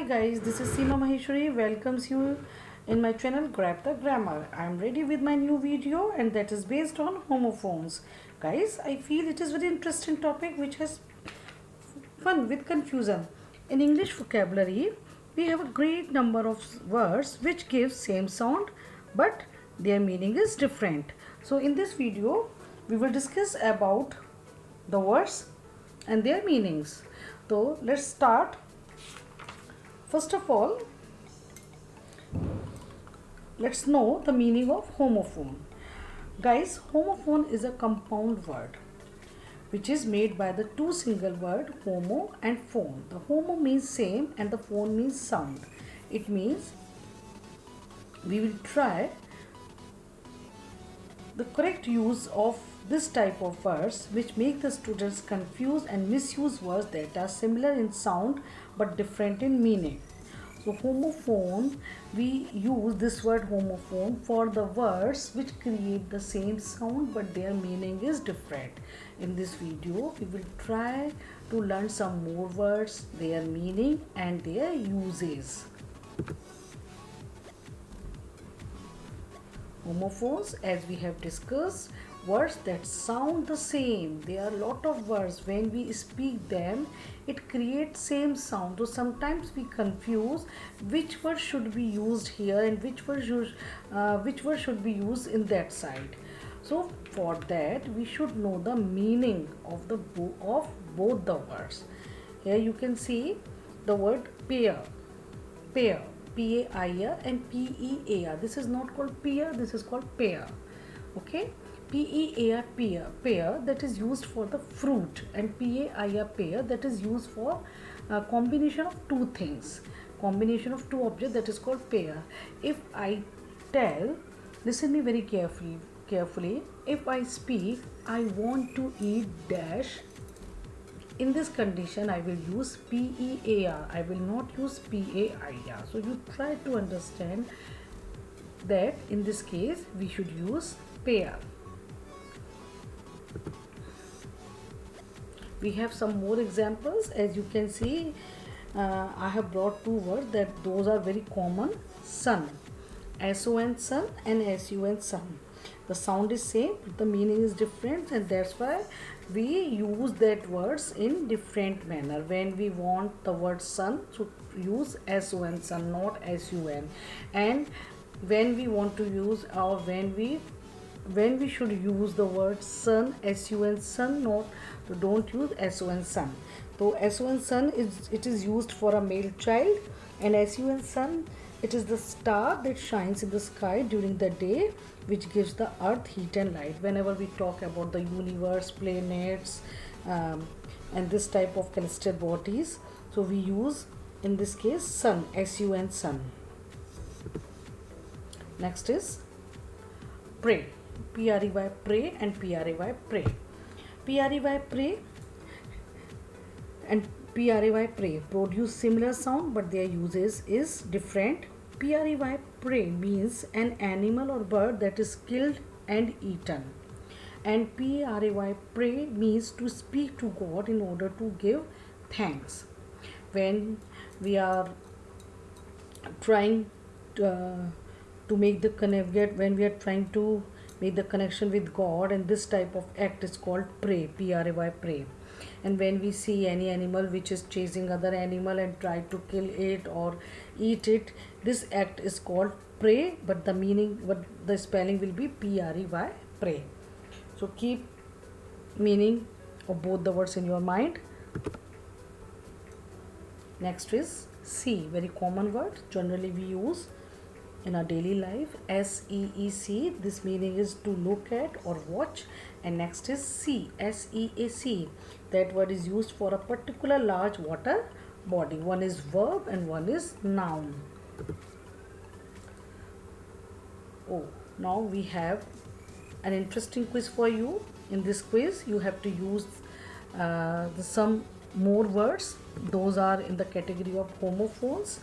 guys, this is Seema Maheshwari welcomes you in my channel Grab the Grammar. I am ready with my new video and that is based on homophones. Guys, I feel it is very interesting topic which has fun with confusion. In English vocabulary, we have a great number of words which give same sound but their meaning is different. So in this video, we will discuss about the words and their meanings. So let's start. First of all, let's know the meaning of homophone. Guys, homophone is a compound word which is made by the two single word homo and phone. The homo means same and the phone means sound. It means we will try the correct use of this type of words which make the students confuse and misuse words that are similar in sound but different in meaning. So homophone, we use this word homophone for the words which create the same sound but their meaning is different. In this video, we will try to learn some more words, their meaning and their uses. Homophones, as we have discussed, words that sound the same. There are a lot of words when we speak them, it creates same sound. So sometimes we confuse which word should be used here and which word should be used in that side. So for that we should know the meaning of both the words. Here you can see the word pair. Pair. P-A-I-R and P-E-A-R. This is not called pear, this is called pair. Okay? P-E-A-R, pear that is used for the fruit, and P-A-I-R, pear that is used for a combination of two things. Combination of two objects, that is called pair. If I tell, listen me very carefully. If I speak, I want to eat dash. In this condition, I will use P-E-A-R. I will not use P-A-I-R. So you try to understand that in this case, we should use pair. We have some more examples. As you can see, I have brought two words that those are very common. Sun. S-O-N sun and S-U-N sun. The sound is same, the meaning is different, and that's why we use that words in different manner. When we want the word sun, to use S-O-N sun, not S-U-N. And when we want to use, or when we should use the word sun, S-U-N sun, not, so don't use S-O-N sun. So S-O-N sun is used for a male child, and S-U-N sun, it is the star that shines in the sky during the day which gives the earth heat and light. Whenever we talk about the universe, planets, and this type of celestial bodies, so we use in this case sun, S-U-N sun. Next is pray. P-R-E-Y, pray, and P-R-E-Y, pray. P-R-E-Y, pray and P-R-E-Y, pray produce similar sound but their uses is different. P-R-E-Y, prey means an animal or bird that is killed and eaten, and P-R-E-Y, pray means to speak to God in order to give thanks. When we are trying to make the when we are trying to make the connection with God, and this type of act is called pray. P-R-A-Y, pray. And when we see any animal which is chasing other animal and try to kill it or eat it, this act is called pray, but the meaning, but the spelling will be P-R-E-Y, pray. So keep meaning of both the words in your mind. Next is see, very common word, generally we use in our daily life. S-E-E-C, this meaning is to look at or watch. And next is see, S-E-A-C, that word is used for a particular large water body. One is verb and one is noun. Oh, now we have an interesting quiz for you. In this quiz you have to use some more words. Those are in the category of homophones.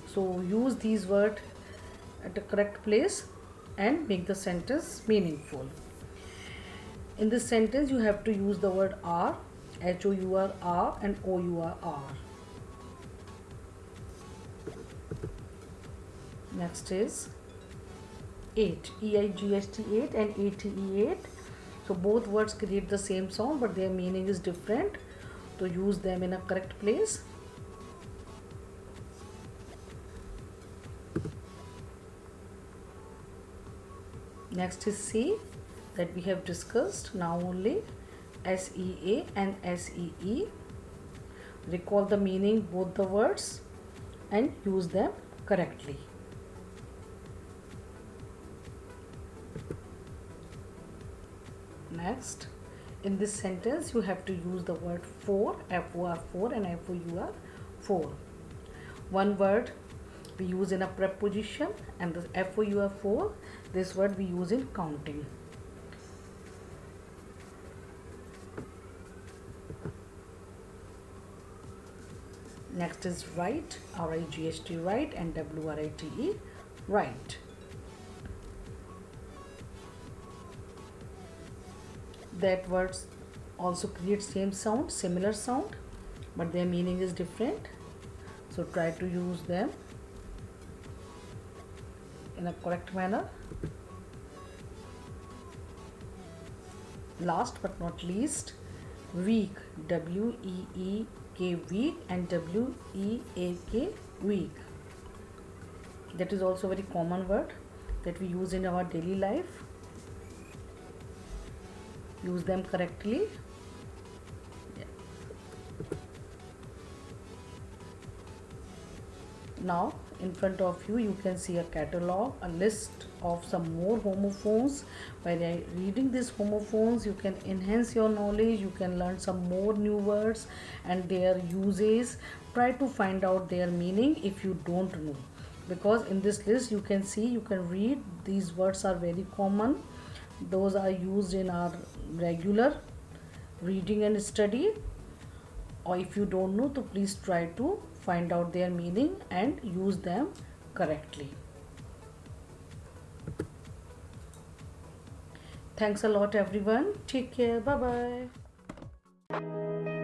So use these words at the correct place and make the sentence meaningful. In this sentence you have to use the word are, H-O-U-R, are, and O-U-R, are. Next is 8, EIGHT 8 and ATE 8. So both words create the same sound but their meaning is different. So use them in a correct place. Next is C, that we have discussed now only, SEA and SEE. Recall the meaning both the words and use them correctly. Next, in this sentence you have to use the word for, FOR and FOUR. One word we use in a preposition and the FOUR, this word we use in counting. Next is write, RIGHT write and WRITE write. That words also create same sound, similar sound, but their meaning is different. So try to use them in a correct manner. Last but not least, week, WEEK week and WEAK week. That is also a very common word that we use in our daily life. Use them correctly. Now in front of you, you can see a catalog, a list of some more homophones. By reading these homophones, you can enhance your knowledge, you can learn some more new words and their uses. Try to find out their meaning if you don't know, because in this list you can see, you can read, these words are very common. Those are used in our regular reading and study. Or if you don't know, so please try to find out their meaning and use them correctly. Thanks a lot everyone. Take care. Bye bye.